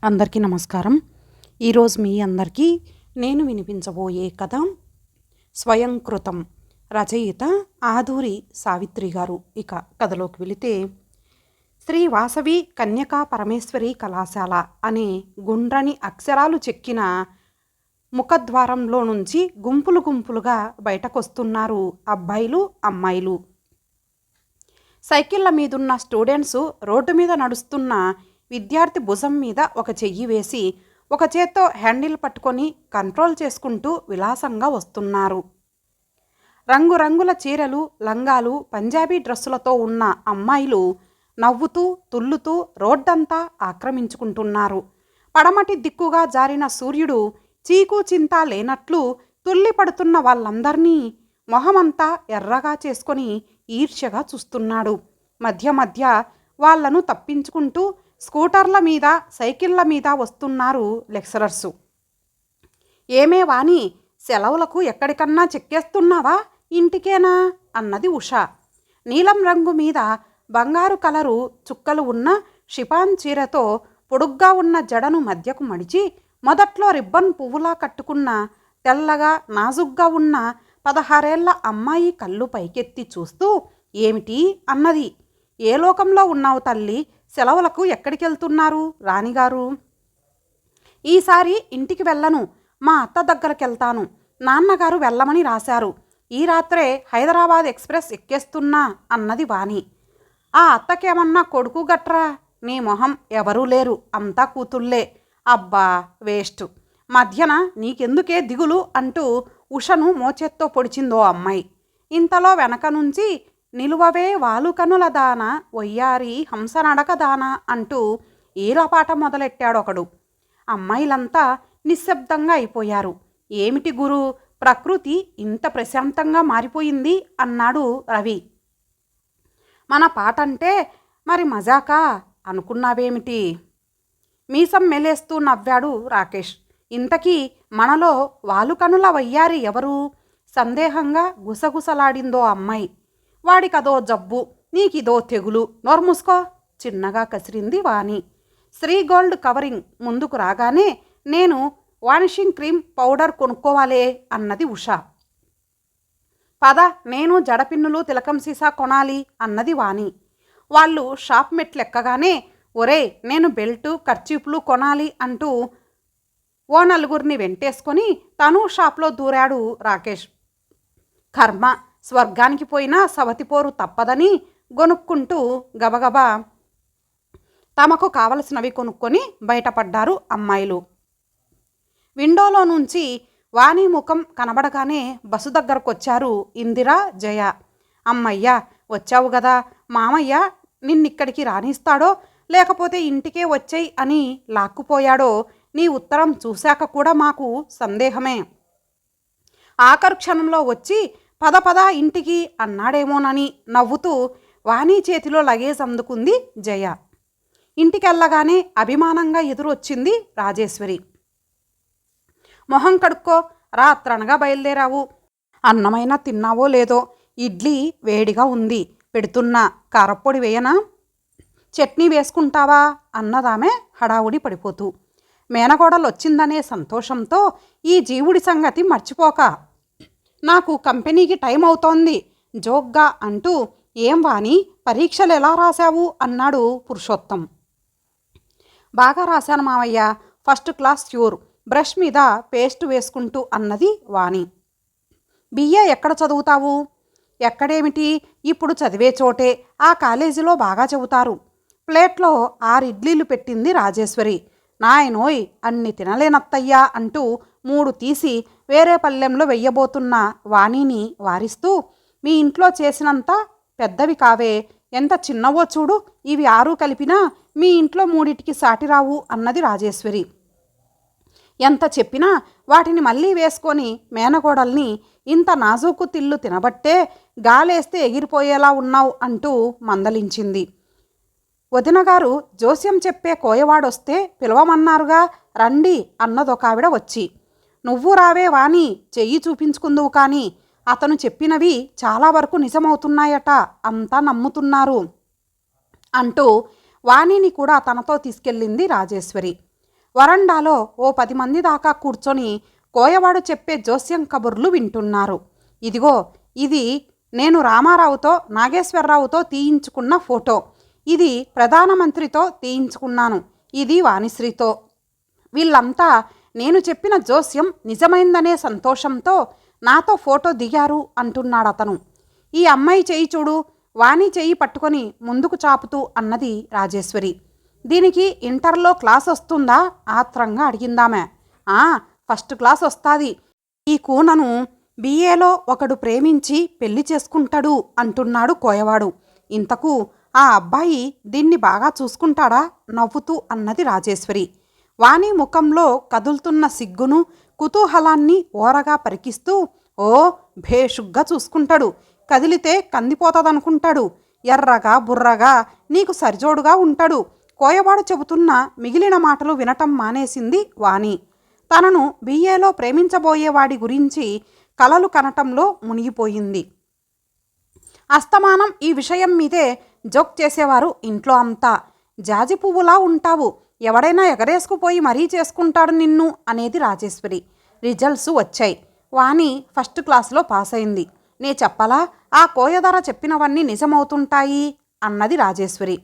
అందరికీ నమస్కారం. ఈరోజు మీ అందరికీ నేను వినిపించబోయే కథ స్వయంకృతం. రచయిత ఆదూరి సావిత్రి గారు. ఇక కథలోకి వెళితే, శ్రీ వాసవి కన్యకా పరమేశ్వరి కళాశాల అనే గుండ్రని అక్షరాలు చెక్కిన ముఖద్వారంలో నుంచి గుంపులు గుంపులుగా బయటకొస్తున్నారు అబ్బాయిలు, అమ్మాయిలు. సైకిళ్ళ మీదున్న స్టూడెంట్స్ రోడ్డు మీద నడుస్తున్న విద్యార్థి భుజం మీద ఒక చెయ్యి వేసి ఒక చేత్తో హ్యాండిల్ పట్టుకొని కంట్రోల్ చేసుకుంటూ విలాసంగా వస్తున్నారు. రంగురంగుల చీరలు, లంగాలు, పంజాబీ డ్రెస్సులతో ఉన్న అమ్మాయిలు నవ్వుతూ తుల్లుతూ రోడ్డంతా ఆక్రమించుకుంటున్నారు. పడమటి దిక్కుగా జారిన సూర్యుడు చీకు చింత లేనట్లు తుల్లి పడుతున్న వాళ్ళందర్నీ మొహమంతా ఎర్రగా చేసుకొని ఈర్ష్యగా చూస్తున్నాడు. మధ్య మధ్య వాళ్లను తప్పించుకుంటూ స్కూటర్ల మీద, సైకిళ్ళ మీద వస్తున్నారు లెక్చరర్సు. ఏమే వాణి, సెలవులకు ఎక్కడికన్నా చెక్కేస్తున్నావా, ఇంటికేనా అన్నది ఉష. నీలం రంగు మీద బంగారు కలరు చుక్కలు ఉన్న షిఫాన్ చీరతో పొడుగ్గా ఉన్న జడను మధ్యకు మడిచి మొదట్లో రిబ్బన్ పువ్వులా కట్టుకున్న తెల్లగా నాజుగ్గా ఉన్న 16 ఏళ్ల అమ్మాయి కళ్ళు పైకెత్తి చూస్తూ ఏమిటి అన్నది. ఏ లోకంలో ఉన్నావు తల్లి, సెలవులకు ఎక్కడికెళ్తున్నారు రాణిగారు? ఈసారి ఇంటికి వెళ్ళను, మా అత్త దగ్గరకెళ్తాను. నాన్నగారు వెళ్ళమని రాశారు. ఈ రాత్రే హైదరాబాద్ ఎక్స్ప్రెస్ ఎక్కేస్తున్నా అన్నది వాణి. ఆ అత్తకేమన్నా కొడుకు గట్రా? నీ మొహం, ఎవరూ లేరు, అంతా కూతుళ్ళే. అబ్బా వేస్ట్, మధ్యన నీకెందుకే దిగులు అంటూ ఉషను మోచేత్తో పొడిచిందో అమ్మాయి. ఇంతలో వెనక నుంచి నిలువవే వాలుకనుల దాన, వయ్యారి హంసనడక దాన అంటూ ఈలపాట మొదలెట్టాడొకడు. అమ్మాయిలంతా నిశ్శబ్దంగా అయిపోయారు. ఏమిటి గురు, ప్రకృతి ఇంత ప్రశాంతంగా మారిపోయింది అన్నాడు రవి. మన పాటంటే మరి మజాకా అనుకున్నావేమిటి? మీసం మెలేస్తూ నవ్వాడు రాకేష్. ఇంతకీ మనలో వాలుకనుల వయ్యారి ఎవరు? సందేహంగా గుసగుసలాడిందో అమ్మాయి. వాడికదో జబ్బు, నీకిదో తెగులు, నోర్ముసుకో చిన్నగా కసిరింది వాణి. శ్రీ గోల్డ్ కవరింగ్ ముందుకు రాగానే నేను వానిషింగ్ క్రీమ్ పౌడర్ కొనుక్కోవాలే అన్నది ఉష. పద, నేను జడపిన్నులు తిలకం సీసా కొనాలి అన్నది వాణి. వాళ్ళు షాప్ మెట్లెక్కగానే ఒరే, నేను బెల్టు కర్చీపులు కొనాలి అంటూ ఓ నలుగురిని వెంటేసుకొని తను షాప్లో దూరాడు రాకేష్. కర్మ, స్వర్గానికి పోయినా సవతిపోరు తప్పదని గొనుక్కుంటూ గబగబా తమకు కావలసినవి కొనుక్కొని బయటపడ్డారు అమ్మాయిలు. విండోలో నుంచి వాణి ముఖం కనబడగానే బస్సు దగ్గరకొచ్చారు ఇందిర, జయ. అమ్మయ్య వచ్చావు గదా, మామయ్య నిన్నిక్కడికి రానిస్తాడో లేకపోతే ఇంటికే వచ్చేయి అని లాక్కుపోయాడో నీ ఉత్తరం చూశాక కూడా మాకు సందేహమే. ఆఖరు క్షణంలో వచ్చి పద పద ఇంటికి అన్నాడేమోనని నవ్వుతూ వాణి చేతిలో లగేజ్ అందుకుంది జయ. ఇంటికెళ్ళగానే అభిమానంగా ఎదురొచ్చింది రాజేశ్వరి. మొహం కడుక్కో, రాత్రనగా బయలుదేరావు. అన్నమైనా తిన్నావో లేదో, ఇడ్లీ వేడిగా ఉంది, పెడుతున్నా, కారప్పొడి వేయనా? చట్నీ వేసుకుంటావా అన్నదామె హడావుడి పడిపోతూ. మేనగోడలొచ్చిందనే సంతోషంతో ఈ జీవుడి సంగతి మర్చిపోక, నాకు కంపెనీకి టైం అవుతోంది జోక్గా అంటూ. ఏం వాణి, పరీక్షలు ఎలా రాశావు అన్నాడు పురుషోత్తం. బాగా రాశాను మావయ్య, ఫస్ట్ క్లాస్ ష్యూర్, బ్రష్ మీద పేస్ట్ వేసుకుంటూ అన్నది వాణి. బిఏ ఎక్కడ చదువుతావు? ఎక్కడేమిటి, ఇప్పుడు చదివే చోటే, ఆ కాలేజీలో బాగా చెబుతారు. ప్లేట్లో 6 ఇడ్లీలు పెట్టింది రాజేశ్వరి. నాయనోయ్, అన్ని తినలేనత్తయ్యా అంటూ 3 తీసి వేరే పళ్ళెంలో వెయ్యబోతున్న వాణిని వారిస్తూ, మీ ఇంట్లో చేసినంత పెద్దవి కావే, ఎంత చిన్నవో చూడు, ఇవి 6 కలిపినా మీ ఇంట్లో 3టికి సాటిరావు అన్నది రాజేశ్వరి. ఎంత చెప్పినా వాటిని మళ్ళీ వేసుకొని మేనగోడల్ని ఇంత నాజూకు తిల్లు తినబట్టే గాలేస్తే ఎగిరిపోయేలా ఉన్నావు అంటూ మందలించింది. వదినగారు జోస్యం చెప్పే కోయవాడొస్తే పిలవమన్నారుగా, రండి అన్నదొకావిడ వచ్చి. నువ్వు రావే వాణి, చెయ్యి చూపించుకుందువు కానీ, అతను చెప్పినవి చాలా వరకు నిజమవుతున్నాయట, అంతా నమ్ముతున్నారు అంటూ వాణిని కూడా తనతో తీసుకెళ్ళింది రాజేశ్వరి. వరండాలో ఓ 10 మంది దాకా కూర్చొని కోయవాడు చెప్పే జోస్యం కబుర్లు వింటున్నారు. ఇదిగో ఇది నేను రామారావుతో నాగేశ్వరరావుతో తీయించుకున్న ఫోటో, ఇది ప్రధానమంత్రితో తీయించుకున్నాను, ఇది వాణిశ్రీతో. వీళ్ళంతా నేను చెప్పిన జోస్యం నిజమైందనే సంతోషంతో నాతో ఫోటో దిగారు అంటున్నాడతను. ఈ అమ్మాయి చెయ్యి చూడు, వాణి చెయ్యి పట్టుకొని ముందుకు చాపుతూ అన్నది రాజేశ్వరి. దీనికి ఇంటర్లో క్లాస్ వస్తుందా ఆత్రంగా అడిగిందామె. ఫస్ట్ క్లాస్ వస్తాది. ఈ కూనను బిఏలో ఒకడు ప్రేమించి పెళ్లి చేసుకుంటాడు అంటున్నాడు కోయవాడు. ఇంతకు ఆ అబ్బాయి దీన్ని బాగా చూసుకుంటాడా నవ్వుతూ అన్నది రాజేశ్వరి. వాణి ముఖంలో కదులుతున్న సిగ్గును కుతూహలాన్ని ఓరగా పరికిస్తూ, ఓ భేషుగ్గా చూసుకుంటాడు, కదిలితే కందిపోతదనుకుంటాడు, ఎర్రగా బుర్రగా నీకు సరిజోడుగా ఉంటాడు. కోయవాడు చెబుతున్న మిగిలిన మాటలు వినటం మానేసింది వాణి. తనను బిఏలో ప్రేమించబోయేవాడి గురించి కలలు కనటంలో మునిగిపోయింది. అస్తమానం ఈ విషయం మీదే జోక్ చేసేవారు ఇంట్లో అంతా. జాజి పువ్వులా ఉంటావు, ఎవడైనా ఎగరేసుకుపోయి మరీ చేసుకుంటాడు నిన్ను అనేది రాజేశ్వరి. రిజల్ట్స్ వచ్చాయి. వాణి ఫస్ట్ క్లాస్లో పాస్ అయింది. నే చెప్పలా ఆ కోయధర చెప్పినవన్నీ నిజమవుతుంటాయి అన్నది రాజేశ్వరి.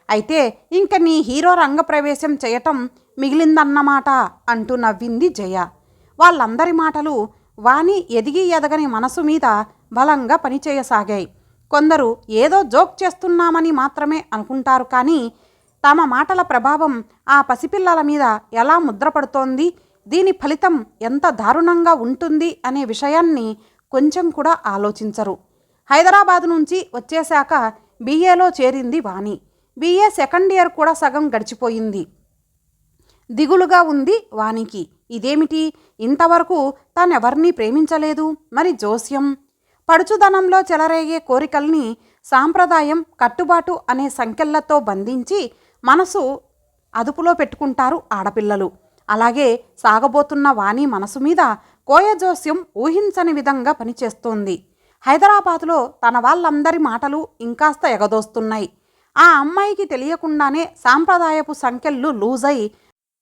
అయితే ఇంక నీ హీరో రంగప్రవేశం చేయటం మిగిలిందన్నమాట అంటూ నవ్వింది జయ. వాళ్ళందరి మాటలు వాణి ఎదిగి ఎదగని మనసు మీద బలంగా పనిచేయసాగాయి. కొందరు ఏదో జోక్ చేస్తున్నామని మాత్రమే అనుకుంటారు, కానీ తమ మాటల ప్రభావం ఆ పసిపిల్లల మీద ఎలా ముద్రపడుతోంది, దీని ఫలితం ఎంత దారుణంగా ఉంటుంది అనే విషయాన్ని కొంచెం కూడా ఆలోచించరు. హైదరాబాద్ నుంచి వచ్చేశాక బిఏలో చేరింది వాణి. బిఏ సెకండ్ ఇయర్ కూడా సగం గడిచిపోయింది. దిగులుగా ఉంది వానికి. ఇదేమిటి, ఇంతవరకు తానెవర్నీ ప్రేమించలేదు, మరి జోస్యం? పడుచుదనంలో చెలరేగే కోరికల్ని సాంప్రదాయం కట్టుబాటు అనే సంకెళ్లతో బంధించి మనసు అదుపులో పెట్టుకుంటారు ఆడపిల్లలు. అలాగే సాగబోతున్న వాణి మనసు మీద కోయ జోస్యం ఊహించని విధంగా పనిచేస్తోంది. హైదరాబాదులో తన వాళ్ళందరి మాటలు ఇంకాస్త ఎగదోస్తున్నాయి. ఆ అమ్మాయికి తెలియకుండానే సాంప్రదాయపు సంకెళ్ళు లూజై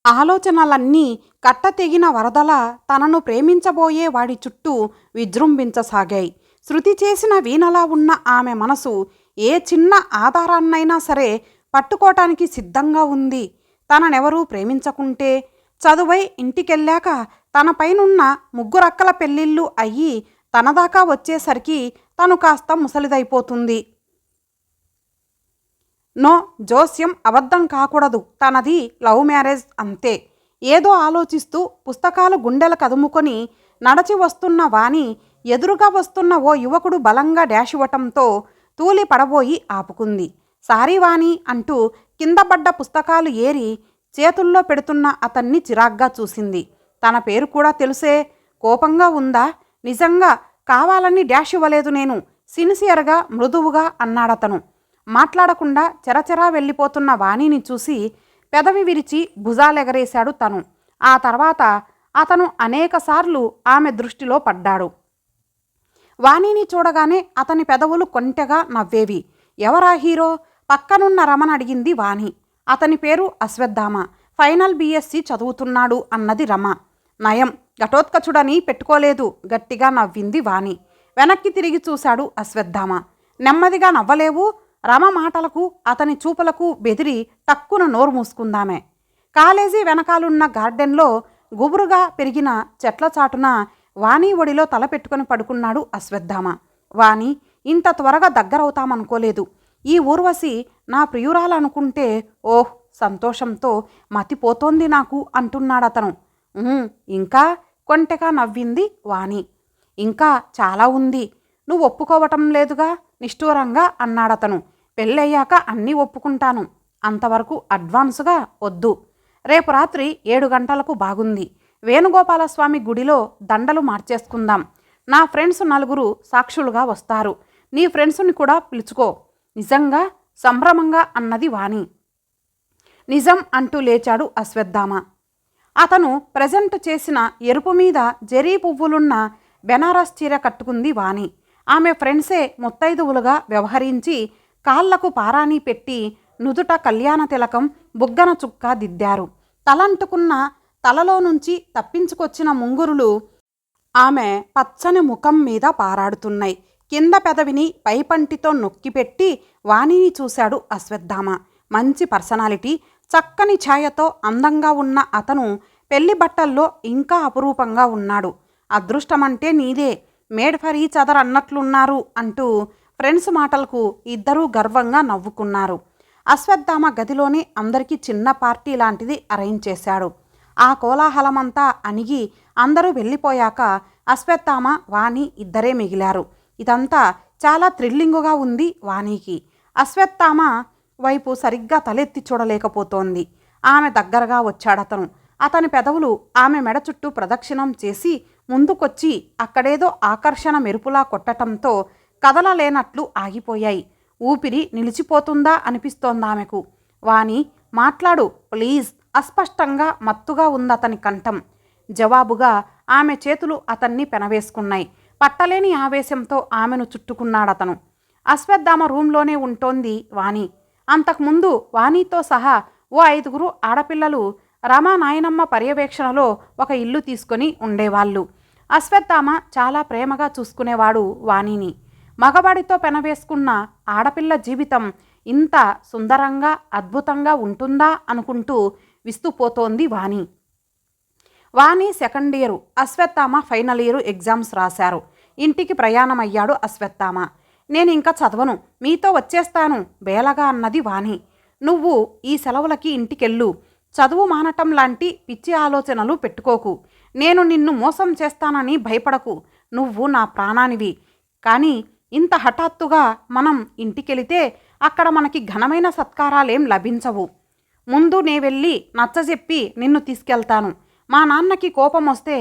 ఆలోచనలన్నీ కట్టతెగిన వరదల తనను ప్రేమించబోయే వాడి చుట్టూ విజృంభించసాగాయి. శృతి చేసిన వీణలా ఉన్న ఆమె మనసు ఏ చిన్న ఆధారాన్నైనా సరే పట్టుకోవటానికి సిద్ధంగా ఉంది. తననెవరూ ప్రేమించకుంటే, చదువై ఇంటికెళ్ళాక తనపైనున్న ముగ్గురక్కల పెళ్ళిళ్ళు అయ్యి తనదాకా వచ్చేసరికి తను కాస్త ముసలిదైపోతుంది. నో, జోస్యం అబద్ధం కాకూడదు, తనది లవ్ మ్యారేజ్ అంతే. ఏదో ఆలోచిస్తూ పుస్తకాలు గుండెల కదుముకొని నడచి వస్తున్న వాణి ఎదురుగా వస్తున్న ఓ యువకుడు బలంగా డాష్ ఇవ్వటంతో తూలి పడబోయి ఆపుకుంది. సారీ వాణి అంటూ కింద పడ్డ పుస్తకాలు ఏరి చేతుల్లో పెడుతున్న అతన్ని చిరాగ్గా చూసింది. తన పేరు కూడా తెలుసే. కోపంగా ఉందా? నిజంగా కావాలని డాష్ ఇవ్వలేదు నేను, సిన్సియర్గా మృదువుగా అన్నాడతను. మాట్లాడకుండా చెరచెరా వెళ్ళిపోతున్న వాణిని చూసి పెదవి విరిచి భుజాలెగరేశాడు తను. ఆ తర్వాత అతను అనేకసార్లు ఆమె దృష్టిలో పడ్డాడు. వాణిని చూడగానే అతని పెదవులు కొంటెగా నవ్వేవి. ఎవరా హీరో? పక్కనున్న రమణ అడిగింది వాణి. అతని పేరు అశ్వత్థామ, ఫైనల్ బిఎస్సి చదువుతున్నాడు అన్నది రమ. నయం, ఘటోత్కచుడని పెట్టుకోలేదు, గట్టిగా నవ్వింది వాణి. వెనక్కి తిరిగి చూశాడు అశ్వత్థామ. నెమ్మదిగా నవ్వలేవు? రమ మాటలకు అతని చూపులకు బెదిరి టక్కున నోరు మూసుకుందామే. కాలేజీ వెనకాలున్న గార్డెన్లో గుబురుగా పెరిగిన చెట్ల చాటున వాణి ఒడిలో తల పెట్టుకుని పడుకున్నాడు అశ్వత్థామ. వాణి, ఇంత త్వరగా దగ్గరవుతామనుకోలేదు. ఈ ఊర్వశి నా ప్రియురాలనుకుంటే ఓహ్ సంతోషంతో మతిపోతోంది నాకు అంటున్నాడతను. ఇంకా కొంటెగా నవ్వింది వాణి. ఇంకా చాలా ఉంది, నువ్వు ఒప్పుకోవటం లేదుగా నిష్ఠూరంగా అన్నాడతను. పెళ్ళయ్యాక అన్నీ ఒప్పుకుంటాను, అంతవరకు అడ్వాన్సుగా వద్దు. రేపు రాత్రి 7 గంటలకు బాగుంది, వేణుగోపాలస్వామి గుడిలో దండలు మార్చేసుకుందాం. నా ఫ్రెండ్స్ 4 సాక్షులుగా వస్తారు, నీ ఫ్రెండ్స్ని కూడా పిలుచుకో. నిజంగా? సంభ్రమంగా అన్నది వాణి. నిజం అంటూ లేచాడు అశ్వత్థామ. అతను ప్రజెంట్ చేసిన ఎరుపు మీద జెరీ పువ్వులున్న బెనారస్ చీర కట్టుకుంది వాణి. ఆమె ఫ్రెండ్సే ముత్తైదువులుగా వ్యవహరించి కాళ్లకు పారాణి పెట్టి నుదుట కళ్యాణ తిలకం, బుగ్గన చుక్క దిద్దారు. తలంటుకున్న తలలో నుంచి తప్పించుకొచ్చిన ముంగురులు ఆమె పచ్చని ముఖం మీద పారాడుతున్నాయి. కింద పెదవిని పైపంటితో నొక్కిపెట్టి వాణిని చూశాడు అశ్వత్థామ. మంచి పర్సనాలిటీ, చక్కని ఛాయతో అందంగా ఉన్న అతను పెళ్లి బట్టల్లో ఇంకా అపురూపంగా ఉన్నాడు. అదృష్టమంటే నీదే, మేడ్ ఫర్ ఈచ్ అదర్ అన్నట్లున్నారు అంటూ ఫ్రెండ్స్ మాటలకు ఇద్దరూ గర్వంగా నవ్వుకున్నారు. అశ్వత్థామ గదిలోనే అందరికీ చిన్న పార్టీ లాంటిది అరేంజ్ చేశాడు. ఆ కోలాహలమంతా అణిగి అందరూ వెళ్ళిపోయాక అశ్వత్థామ, వాణి ఇద్దరే మిగిలారు. ఇదంతా చాలా థ్రిల్లింగుగా ఉంది వాణికి. అశ్వత్థామ వైపు సరిగ్గా తలెత్తి చూడలేకపోతోంది. ఆమె దగ్గరగా వచ్చాడతను. అతని పెదవులు ఆమె మెడ చుట్టూ ప్రదక్షిణం చేసి ముందుకొచ్చి అక్కడేదో ఆకర్షణ మెరుపులా కొట్టటంతో కదలలేనట్లు ఆగిపోయాయి. ఊపిరి నిలిచిపోతుందా అనిపిస్తోందామెకు. వాణి, మాట్లాడు ప్లీజ్. అస్పష్టంగా మత్తుగా ఉందతని కంఠం. జవాబుగా ఆమె చేతులు అతన్ని పెనవేసుకున్నాయి. పట్టలేని ఆవేశంతో ఆమెను చుట్టుకున్నాడతను. అశ్వత్థామ రూంలోనే ఉంటోంది వాణి. అంతకుముందు వాణితో సహా ఓ 5 ఆడపిల్లలు రమానాయనమ్మ పర్యవేక్షణలో ఒక ఇల్లు తీసుకొని ఉండేవాళ్ళు. అశ్వత్థామ చాలా ప్రేమగా చూసుకునేవాడు వాణిని. మగవాడితో పెనవేసుకున్న ఆడపిల్ల జీవితం ఇంత సుందరంగా అద్భుతంగా ఉంటుందా అనుకుంటూ విస్తుపోతోంది Vani. Vani second year, Ashwathama final year exams రాశారు. ఇంటికి ప్రయాణమయ్యాడు అశ్వత్థామ. నేను ఇంకా చదవను, మీతో వచ్చేస్తాను బేలగా అన్నది వాణి. నువ్వు ఈ సెలవులకి ఇంటికెళ్ళు. చదువు మానటం లాంటి పిచ్చి ఆలోచనలు పెట్టుకోకు. నేను నిన్ను మోసం చేస్తానని భయపడకు. నువ్వు నా ప్రాణానివి. కానీ ఇంత హఠాత్తుగా మనం ఇంటికెళితే అక్కడ మనకి ఘనమైన సత్కారాలేం లభించవు. ముందు నే వెళ్ళి నచ్చజెప్పి నిన్ను తీసుకెళ్తాను. మా నాన్నకి కోపం వస్తే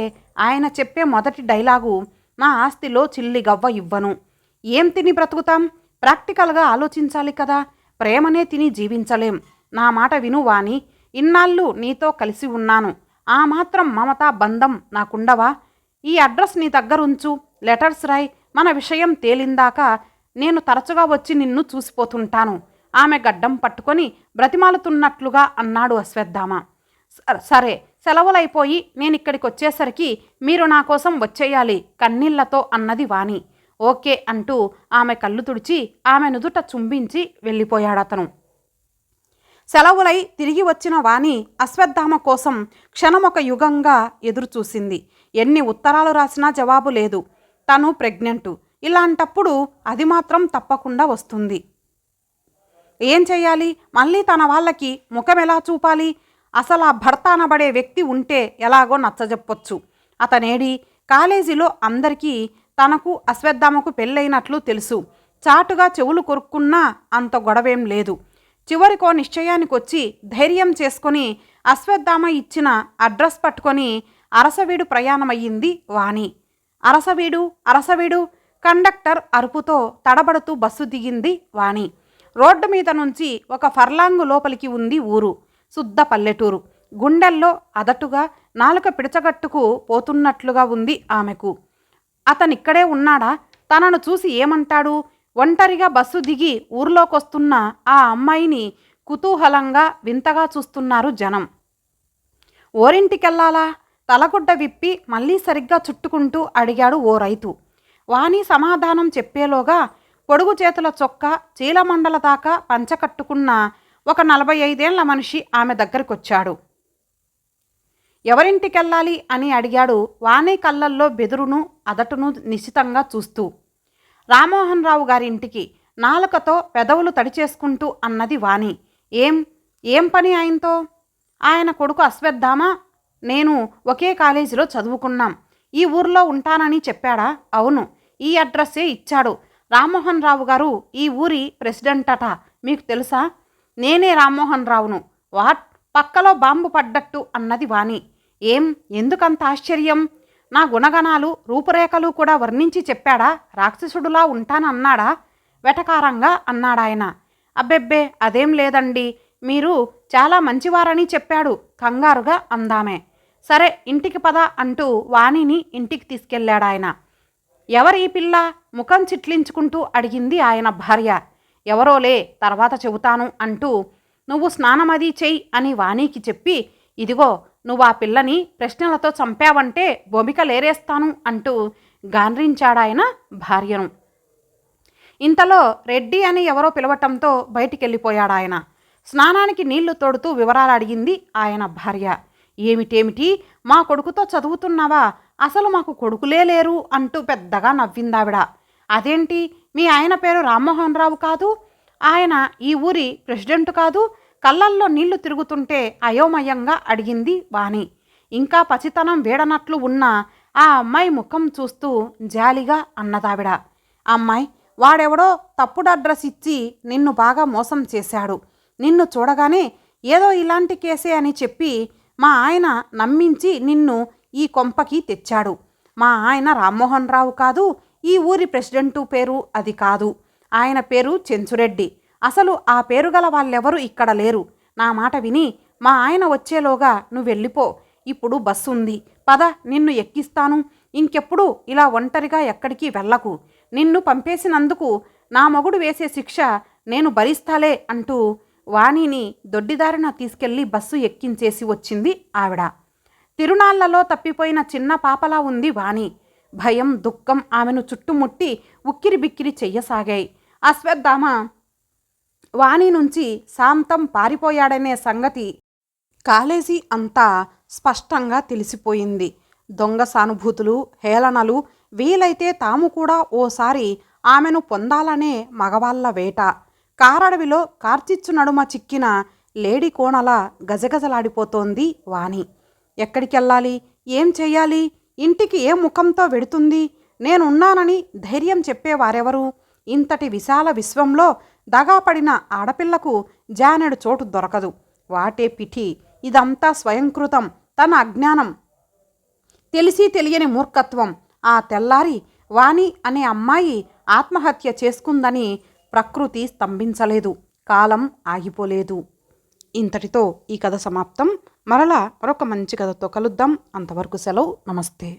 ఆయన చెప్పే మొదటి డైలాగు, నా ఆస్తిలో చిల్లి గవ్వ ఇవ్వను. ఏం తిని బ్రతుకుతాం? ప్రాక్టికల్గా ఆలోచించాలి కదా. ప్రేమనే తిని జీవించలేం. నా మాట విను వాణి. ఇన్నాళ్ళు నీతో కలిసి ఉన్నాను. ఆ మాత్రం మమతా బంధం నాకుండవా? ఈ అడ్రస్ నీ దగ్గరుంచు, లెటర్స్ రాయ్. మన విషయం తేలిందాకా నేను తరచుగా వచ్చి నిన్ను చూసిపోతుంటాను. ఆమె గడ్డం పట్టుకొని బ్రతిమాలుతున్నట్లుగా అన్నాడు అశ్వత్థామ. సరే, సెలవులైపోయి నేనిక్కడికి వచ్చేసరికి మీరు నా కోసం వచ్చేయాలి కన్నీళ్లతో అన్నది వాణి. ఓకే అంటూ ఆమె కళ్ళు తుడిచి ఆమె నుదుట చుంబించి వెళ్ళిపోయాడతను. సెలవులై తిరిగి వచ్చిన వాణి అశ్వత్థామ కోసం క్షణమొక యుగంగా ఎదురుచూసింది. ఎన్ని ఉత్తరాలు రాసినా జవాబు లేదు. తను ప్రెగ్నెంటు. ఇలాంటప్పుడు అది మాత్రం తప్పకుండా వస్తుంది. ఏం చెయ్యాలి? మళ్ళీ తన వాళ్ళకి ముఖం ఎలా చూపాలి? అసలు ఆ భర్త అనబడే వ్యక్తి ఉంటే ఎలాగో నచ్చజెప్పొచ్చు. అతనేడి? కాలేజీలో అందరికీ తనకు అశ్వత్థామకు పెళ్ళైనట్లు తెలుసు. చాటుగా చెవులు కొరుక్కున్నా అంత గొడవేం లేదు. చివరికో నిశ్చయానికొచ్చి ధైర్యం చేసుకొని అశ్వత్థామ ఇచ్చిన అడ్రస్ పట్టుకొని అరసవీడు ప్రయాణమయ్యింది వాణి. అరసవీడు కండక్టర్ అరుపుతో తడబడుతూ బస్సు దిగింది వాణి. రోడ్డు మీద నుంచి ఒక ఫర్లాంగు లోపలికి ఉంది ఊరు. శుద్ధ పల్లెటూరు. గుండెల్లో అదటుగా నాలుక పిడచగట్టుకు పోతున్నట్లుగా ఉంది ఆమెకు. అతనిక్కడే ఉన్నాడా? తనను చూసి ఏమంటాడు? ఒంటరిగా బస్సు దిగి ఊర్లోకొస్తున్న ఆ అమ్మాయిని కుతూహలంగా వింతగా చూస్తున్నారు జనం. ఓరింటికెళ్లాలా? తలగుడ్డ విప్పి మళ్ళీ సరిగ్గా చుట్టుకుంటూ అడిగాడు ఓ రైతు. వాణి సమాధానం చెప్పేలోగా పొడుగు చేతుల చొక్కా చీలమండల దాకా పంచకట్టుకున్న ఒక 45 ఏళ్ల మనిషి ఆమె దగ్గరకొచ్చాడు. ఎవరింటికెళ్ళాలి అని అడిగాడు వాణి కళ్ళల్లో బెదురును అదటును నిశితంగా చూస్తూ. రామ్మోహన్ రావు గారింటికి నాలుకతో పెదవులు తడిచేసుకుంటూ అన్నది వాణి. ఏం పని ఆయనతో? ఆయన కొడుకు అశ్వత్థామ, నేను ఒకే కాలేజీలో చదువుకున్నాం. ఈ ఊర్లో ఉంటానని చెప్పాడా? అవును, ఈ అడ్రస్సే ఇచ్చాడు. రామ్మోహన్ రావు గారు ఈ ఊరి ప్రెసిడెంట్ అట. మీకు తెలుసా? నేనే రామ్మోహన్ రావును. వాట్? పక్కలో బాంబు పడ్డట్టు అన్నది వాణి. ఎందుకంత ఆశ్చర్యం? నా గుణగణాలు రూపురేఖలు కూడా వర్ణించి చెప్పాడా? రాక్షసుడులా ఉంటానన్నాడా? వెటకారంగా అన్నాడాయన. అబ్బెబ్బే, అదేం లేదండి, మీరు చాలా మంచివారని చెప్పాడు కంగారుగా అందామే. సరే ఇంటికి పద అంటూ వాణిని ఇంటికి తీసుకెళ్లాడాయన. ఎవరి పిల్ల? ముఖం చిట్లించుకుంటూ అడిగింది ఆయన భార్య. ఎవరోలే, తర్వాత చెబుతాను అంటూ నువ్వు స్నానమది చెయ్యి అని వాణికి చెప్పి ఇదిగో నువ్వు ఆ పిల్లని ప్రశ్నలతో చంపావంటే బొమికలేరేస్తాను అంటూ గాండ్రించాడాయన భార్యను. ఇంతలో రెడ్డి అని ఎవరో పిలవటంతో బయటికెళ్ళిపోయాడాయన. స్నానానికి నీళ్లు తోడుతూ వివరాలు అడిగింది ఆయన భార్య. ఏమిటేమిటి, మా కొడుకుతో చదువుతున్నావా? అసలు మాకు కొడుకులే లేరు అంటూ పెద్దగా నవ్విందావిడ. అదేంటి, మీ ఆయన పేరు రామ్మోహన్ రావు కాదు? ఆయన ఈ ఊరి ప్రెసిడెంట్ కాదు? కళ్ళల్లో నీళ్లు తిరుగుతుంటే అయోమయంగా అడిగింది వాణి. ఇంకా పసితనం వేడనట్లు ఉన్న ఆ అమ్మాయి ముఖం చూస్తూ జాలిగా అన్నదావిడ. అమ్మాయి, వాడెవడో తప్పుడు అడ్రస్ ఇచ్చి నిన్ను బాగా మోసం చేశాడు. నిన్ను చూడగానే ఏదో ఇలాంటి కేసే అని చెప్పి మా ఆయన నమ్మించి నిన్ను ఈ కొంపకి తెచ్చాడు. మా ఆయన రామ్మోహన్ రావు కాదు, ఈ ఊరి ప్రెసిడెంటు పేరు అది కాదు. ఆయన పేరు చెంచురెడ్డి. అసలు ఆ పేరు గల వాళ్ళెవరు ఇక్కడ లేరు. నా మాట విని మా ఆయన వచ్చేలోగా నువ్వు వెళ్ళిపో. ఇప్పుడు బస్సు ఉంది, పద, నిన్ను ఎక్కిస్తాను. ఇంకెప్పుడు ఇలా ఒంటరిగా ఎక్కడికి వెళ్ళకు. నిన్ను పంపేసినందుకు నా మొగుడు వేసే శిక్ష నేను భరిస్తాలే అంటూ వాణిని దొడ్డిదారిన తీసుకెళ్లి బస్సు ఎక్కించేసి వచ్చింది ఆవిడ. తిరునాళ్లలో తప్పిపోయిన చిన్న పాపలా ఉంది వాణి. భయం, దుఃఖం ఆమెను చుట్టుముట్టి ఉక్కిరి బిక్కిరి చెయ్యసాగాయి. అశ్వత్థామ వాణి నుంచి శాంతం పారిపోయాడనే సంగతి కాలేజీ అంతా స్పష్టంగా తెలిసిపోయింది. దొంగ సానుభూతులు, హేళనలు, వీలైతే తాము కూడా ఓసారి ఆమెను పొందాలనే మగవాళ్ల వేట. కారడవిలో కార్చిచ్చు నడుమ చిక్కిన లేడి కోణల గజగజలాడిపోతోంది వాణి. ఎక్కడికెళ్ళాలి, ఏం చెయ్యాలి, ఇంటికి ఏ ముఖంతో వెడుతుంది? నేనున్నానని ధైర్యం చెప్పేవారెవరు? ఇంతటి విశాల విశ్వంలో దగాపడిన ఆడపిల్లకు జానెడు చోటు దొరకదు. వాటే పిఠి, ఇదంతా స్వయంకృతం, తన అజ్ఞానం, తెలిసి తెలియని మూర్ఖత్వం. ఆ తెల్లారి వాణి అనే అమ్మాయి ఆత్మహత్య చేసుకుందని ప్రకృతి స్తంభించలేదు, కాలం ఆగిపోలేదు. ఇంతటితో ఈ కథ సమాప్తం. మరలా మరొక మంచి కథతో కలుద్దాం. అంతవరకు సెలవు. నమస్తే.